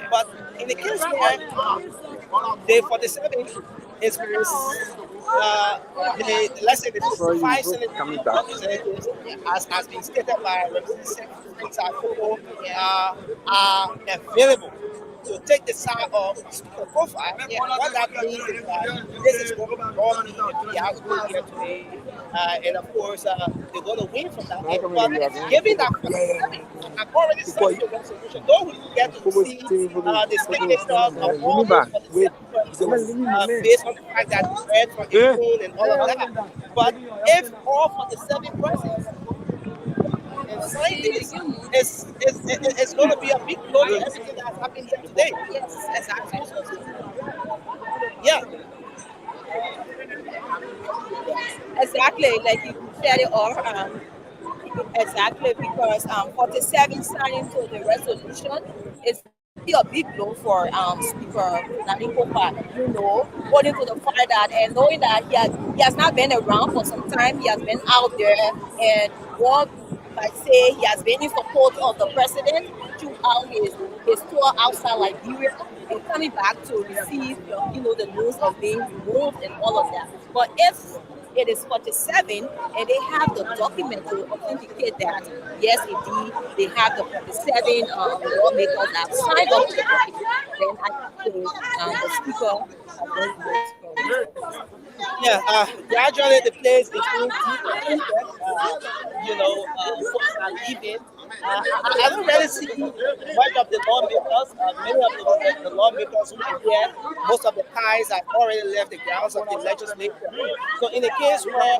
But in the case where the 47 is let's say the 65 Senate representatives, as has been stated by Representative Secretary, are available to take the side of Speaker Kofa. What that means is that this is going to be all the outcome here today. And of course, they're going to win from that. But given that, I've already said the resolution, though we get to see the statement of all based on the fact that we read from April and all of that. But if all for the 7 persons and sign this, it's going to be a big blow to everything that's happened here today. Yes, exactly. Yeah. Exactly, like you said it all. Exactly, because 47 signing to the resolution is going to be a big blow for Speaker Nani Kofa. Holding to the fact that and knowing that he has not been around for some time, he has been out there, and what might say he has been in support of the president throughout his tour outside Liberia and coming back to receive the news of being removed and all of that. But if it is 47 and they have the document to authenticate that yes indeed they have the 47 lawmakers that have signed up to the document, then I can say the speaker has been removed from his office. Yeah, gradually the place is being decongested. Folks are leaving. I don't really see much of the lawmakers. Many of the lawmakers who are here, most of the ties have already left the grounds of the legislature. So, in a case where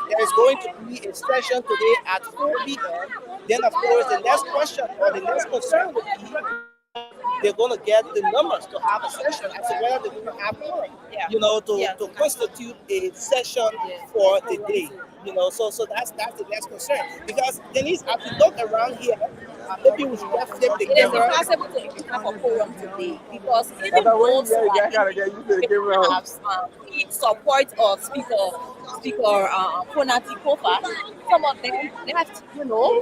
there is going to be a session today at 4 p.m., then of course the next question or the next concern would be whether they're going to get the numbers to have a session as to whether they're going to have quorum, to constitute a session for the day. So that's the next concern. Because Denise, as we look around here, maybe we should just flip the It is camera. impossible to even have a quorum today because even those who are have support of Speaker Konati Kofa, some of them left,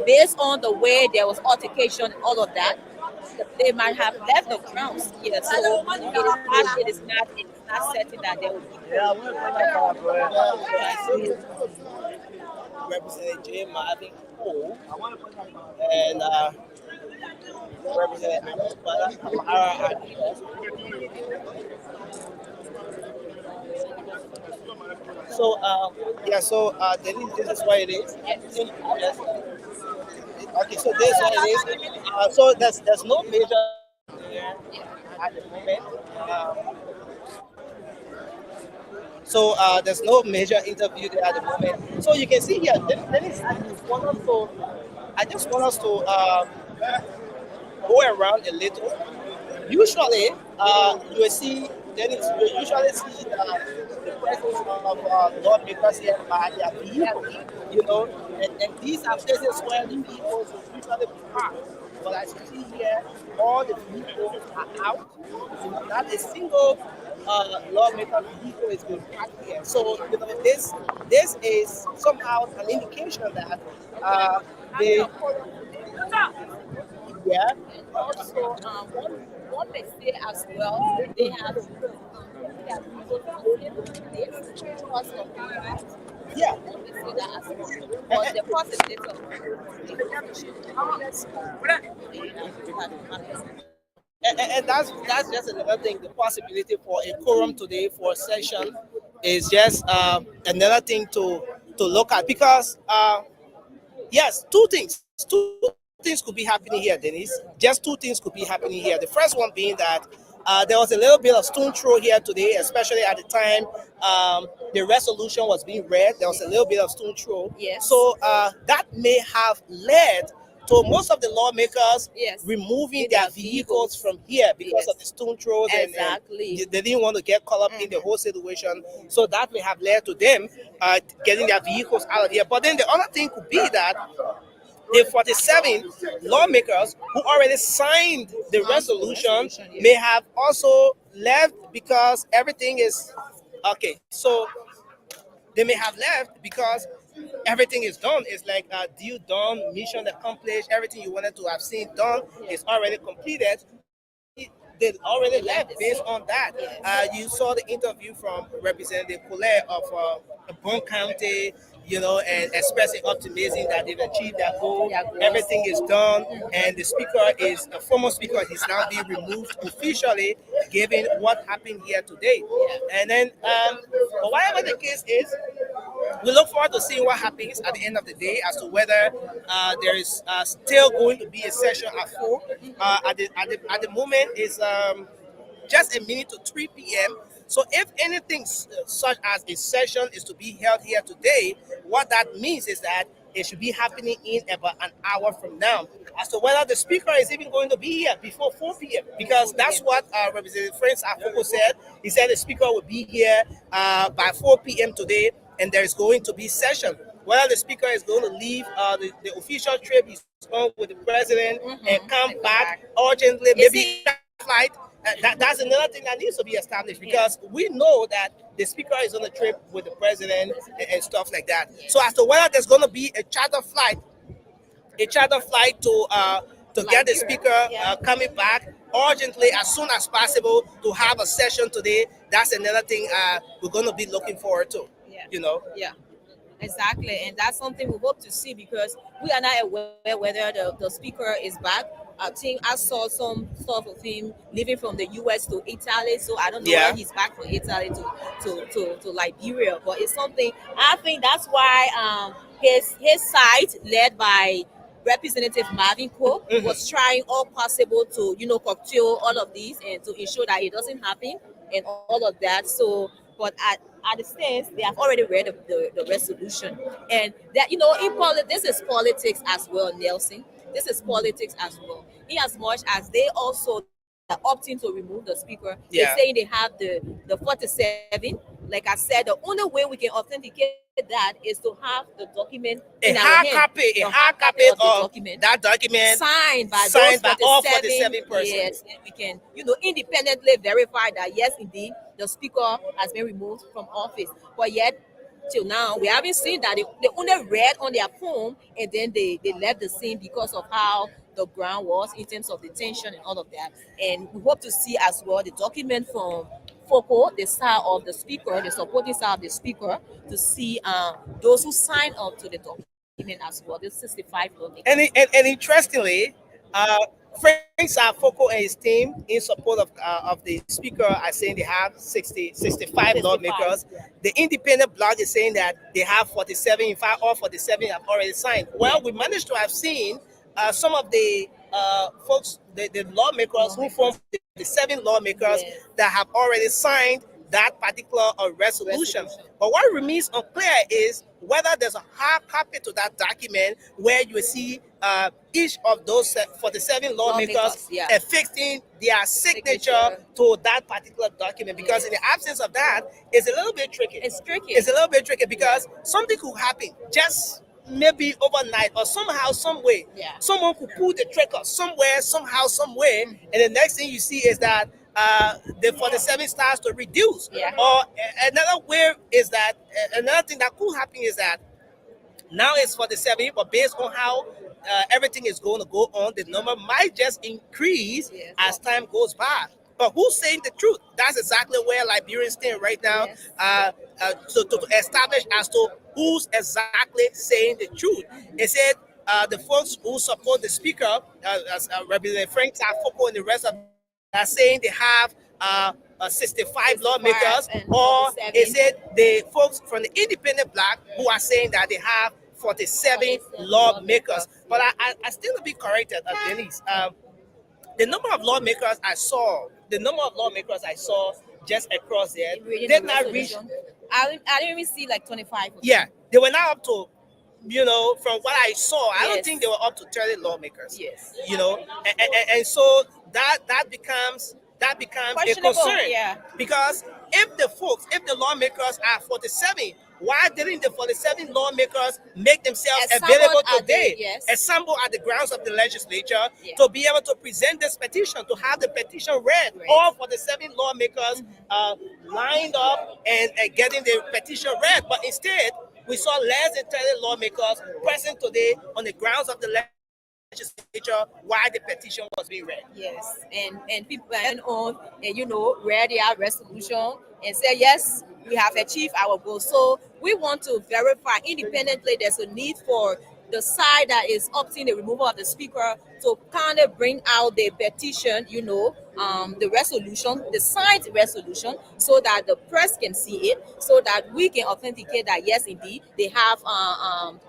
based on the way there was altercation and all of that. They might have left the grounds. Yeah, so it is not certain that there will be. I see Representative J. Marvin Cole and Representative Amara Aguilar. So Denise, this is what it is. Yes. Okay, so this is what it is. So there's no major here at the moment. There's no major interview there at the moment. So you can see here, Dennis, I just want us to go around a little. Usually, you will see, Dennis, you usually see the presence of lawmakers here by their vehicles, and these are places where the vehicles will usually be parked. But as you see here, all the vehicles are out. Not a single lawmaker vehicle is being parked here. So this is somehow an indication that they yeah. And also, one may say as well, they have people voted on this because of the fact. Yeah. One may say that as well. But the possibility And that's just another thing. The possibility for a quorum today for a session is just another thing to look at because yes, two things could be happening here, Dennis. Just two things could be happening here. The first one being that there was a little bit of stone throw here today, especially at the time the resolution was being read. There was a little bit of stone throw. Yes. So that may have led to most of the lawmakers Yes. removing their vehicles from here because of the stone throws Exactly. and they didn't want to get caught up in the whole situation. So that may have led to them getting their vehicles out of here. But then the other thing could be that the 47 lawmakers who already signed the resolution may have also left because everything is okay. So they may have left because everything is done. It's like deal done, mission accomplished, everything you wanted to have seen done is already completed. They already left based on that. You saw the interview from Representative Colette of Bon County, and expressing optimism that they've achieved their goal. Everything is done, and the speaker is a former speaker. He's now being removed officially, given what happened here today. And then, but whatever the case is, we look forward to seeing what happens at the end of the day as to whether there is still going to be a session at 4. At the moment, it's just a minute to 3 p.m. So if anything such as a session is to be held here today, what that means is that it should be happening in about an hour from now. As to whether the speaker is even going to be here before 4 p.m. because that's what Representative Francis Afoko said. He said the speaker will be here by 4 p.m. today. and there's going to be session. Whether the speaker is going to leave the official trip he's on with the president and come back urgently, maybe flight. That's another thing that needs to be established because we know that the speaker is on a trip with the president and stuff like that. So as to whether there's going to be a charter flight to get the speaker coming back urgently as soon as possible to have a session today. That's another thing we're going to be looking forward to. You know. Yeah. Exactly, and that's something we hope to see because we are not aware whether the speaker is back. I think I saw some stuff of him leaving from the US to Italy, so I don't know when he's back from Italy to Liberia. But it's something I think that's why his side led by Representative Marvin Cook was trying all possible to curtail all of these and to ensure that it doesn't happen and all of that. So, but at the stance, they have already read the resolution, and that this is politics as well, Nelson. This is politics as well. In as much as they also are opting to remove the speaker, they're saying they have the 47. Like I said, the only way we can authenticate that is to have the document a hard copy of the document, that document signed by all 47 persons. Yes, and we can independently verify that yes, indeed, the speaker has been removed from office. But yet, till now, we haven't seen that. They only read on their phone and then they left the scene because of how the ground was in terms of the tension and all of that. And we hope to see as well the document from FOCO, the side of the speaker, the supporting side of the speaker, to see those who signed up to the document as well, the 65 lawmakers. And interestingly, Frank FOCO and his team, in support of the speaker, are saying they have 65 lawmakers. The independent bloc is saying that they have 47. In fact, all 47 have already signed. Well, we managed to have seen some of the folks, the lawmakers who form the 7 lawmakers that have already signed that particular resolution. But what remains unclear is whether there's a hard copy to that document where you see each of those 47 lawmakers affixing their signature to that particular document. Because in the absence of that, it's a little bit tricky. It's tricky. It's a little bit tricky because something could happen just maybe overnight or somehow, some way. Someone could pull the trigger somewhere, somehow, some way, and the next thing you see is that the 47 starts to reduce. Or another way is that another thing that could happen is that now it's 47, but based on how everything is going to go on, the number might just increase as time goes by. But who's saying the truth? That's exactly where Liberians stand right now, to establish as to who's exactly saying the truth. It said the folks who support the speaker, Representative Frank FOCO and the rest of them, are saying they have 65 lawmakers, or is it the folks from the independent bloc who are saying that they have 47 lawmakers? But I still be corrected, Denise. The number of lawmakers I saw just across there did not reach. I didn't even see like 25. Yeah, they were not up to, from what I saw, I don't think they were up to 30 lawmakers. And so that becomes a concern. Because if the lawmakers are 47, why didn't the 47 lawmakers make themselves available today, assemble at the grounds of the legislature to be able to present this petition, to have the petition read? All 47 lawmakers lined up and getting the petition read. But instead, we saw less than 30 lawmakers present today on the grounds of the legislature while the petition was being read. Yes, and people went on and read their resolution and said, yes, we have achieved our goal. So we want to verify independently. There's a need for the side that is opting the removal of the speaker to kind of bring out the petition, the resolution, the signed resolution, so that the press can see it, so that we can authenticate that yes, indeed, they have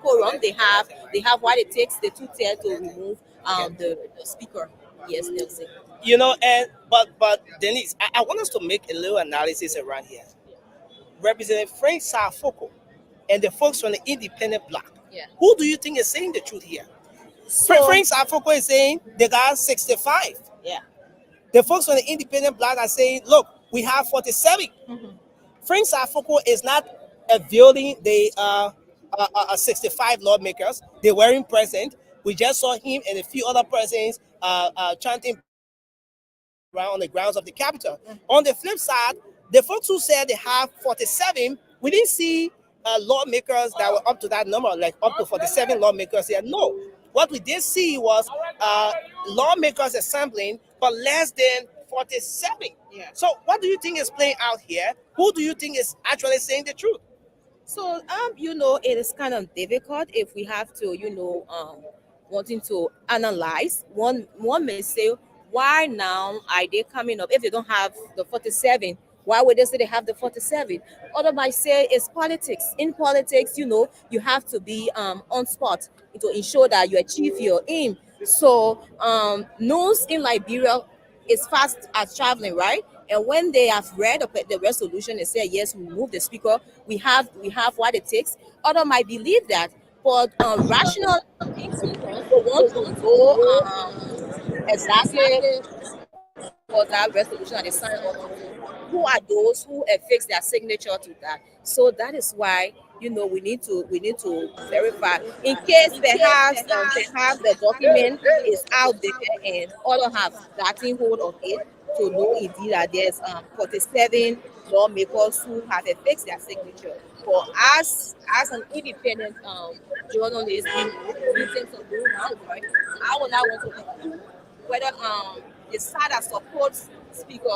quorum, they have what it takes, the 2/3 to remove the speaker. Yes, Nelson. But Denise, I want us to make a little analysis around here. Representative Frank FOCO and the folks from the independent bloc. Who do you think is saying the truth here? Frank FOCO is saying they got 65. The folks from the independent bloc are saying, look, we have 47. Frank FOCO is not availing the 65 lawmakers. They weren't present. We just saw him and a few other persons chanting on the grounds of the Capitol. On the flip side, the folks who said they have 47, we didn't see lawmakers that were up to that number, like up to 47 lawmakers here. No. What we did see was lawmakers assembling, but less than 47. Yeah. So, what do you think is playing out here? Who do you think is actually saying the truth? So, it is kind of difficult if we have to, wanting to analyze. One may say, why now are they coming up if they don't have the 47? Why would they say they have the 47? Other might say it's politics. In politics, you have to be on spot to ensure that you achieve your aim. So, news in Liberia is fast as traveling, right? And when they have read the resolution and said yes, we remove the speaker, we have what it takes. Other might believe that, but rational thinkers will want to know exactly for that resolution that they signed on to. Who are those who affix their signature to that? So that is why we need to verify in case perhaps the document is out there and all have gotten hold of it to know indeed that there's 47 lawmakers who have affixed their signature. For as an independent journalist, doing things on your own work, I would not want to conclude whether the side that supports Speaker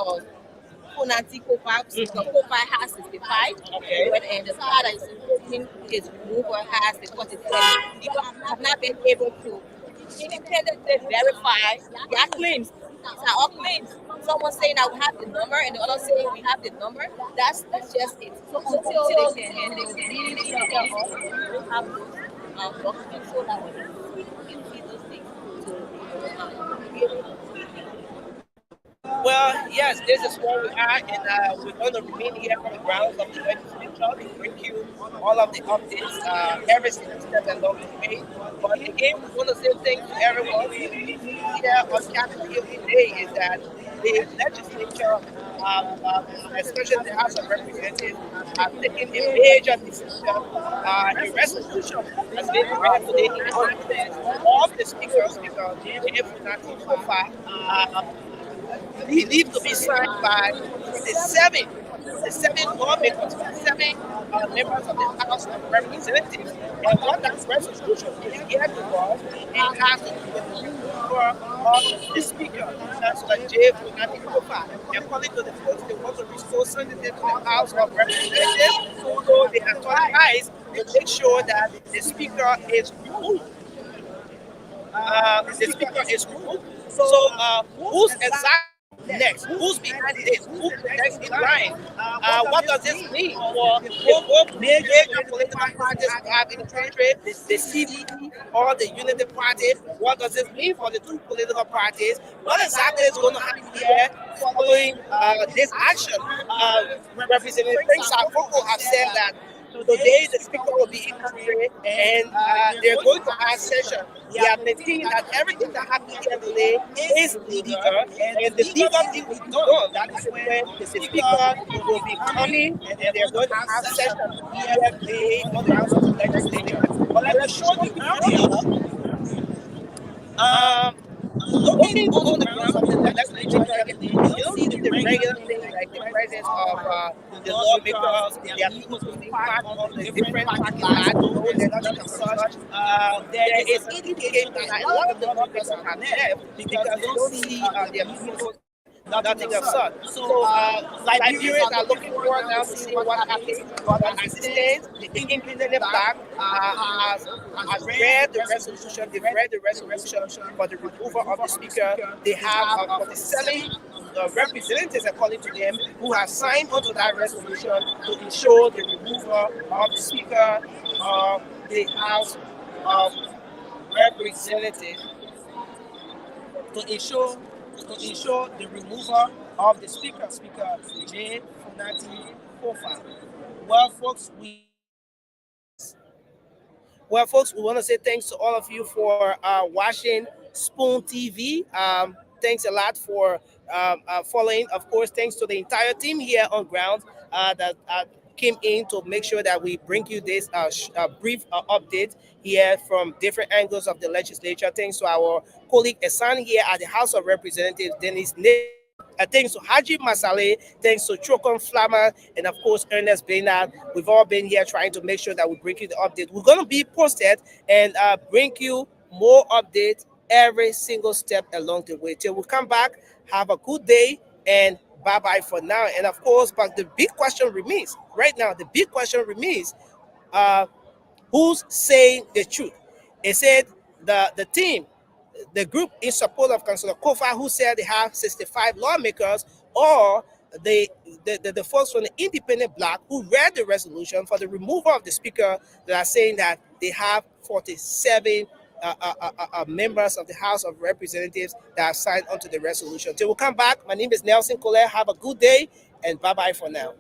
Funanti Kofa, Speaker Kofa has 65, Okay. and the side that is supporting his removal has the 47. Because I have not been able to independently verify their claims. These are all claims. Someone saying that we have the number and the other saying we have the number. That's just it. So until they can really tell us, we don't have those documents so that we can see those things to be able to Well, yes, this is where we are, and we're going to remain here on the grounds of the legislature to bring you all of the updates every single step along the way. But again, we want to say thanks to everyone. Here on Capitol Hill today is that the legislature, especially the House of Representatives, have taken a major decision. A resolution has been read today in the absence of the Speaker, Speaker J. Funati Kofa, believed to be signed by the seven lawmakers, the seven members of the House of Representatives. And what that resolution is geared towards, it has to do with the removal of the Speaker, that's J. Funati Kofa. According to the folks, they want to restore sanity to the House of Representatives, so they are trying to make sure that the Speaker is removed. The Speaker is removed. So, who's exactly next? Who's behind this? Who's next in line? What does this mean for the both major political parties we have in the country, the CP or the Unity Party? What does this mean for the two political parties? What exactly is going to happen here following this action? Representative Frank Safoko have said that today the speaker will be in country and they're going to have session. They are maintaining that everything that happened here today is legal and the legal thing will be done. That is when the speaker will be coming and they're going to have session here today on the grounds of the legislature. But like I showed you earlier, um, looking on the grounds of the legislature, you don't see the regular thing like the presence of the lawmakers, their people taking part on the different parking lots, no legislation and such. There is an indication that a lot of the lawmakers have left because they don't see their people nothing of such. So, Liberians are looking forward now to see what happens. But as it stands, the independent bloc has read the resolution. They've read the resolution for the removal of the speaker. They have 47 representatives, according to them, who have signed onto that resolution to ensure the removal of the speaker of the House of Representatives. To ensure the removal of the speaker, Speaker J. Funati Kofa. Well, folks, we want to say thanks to all of you for watching Spoon TV. Thanks a lot for following. Of course, thanks to the entire team here on ground that came in to make sure that we bring you this brief update here from different angles of the legislature. Thanks to our colleague Esan here at the House of Representatives, Dennis thanks to Haji Masale, thanks to Chokon Flammer, and of course Ernest Baynard. We've all been here trying to make sure that we bring you the update. We're going to be posted and bring you more updates every single step along the way. Till we come back, have a good day and bye-bye for now. And of course, but the big question remains, right now, the big question remains, who's saying the truth? It said the team, the group in support of Councillor Kofa, who said they have 65 lawmakers, or the folks from the independent bloc who read the resolution for the removal of the speaker that are saying that they have 47 members of the House of Representatives that have signed onto the resolution. Till we come back, my name is Nelson Colette. Have a good day and bye-bye for now.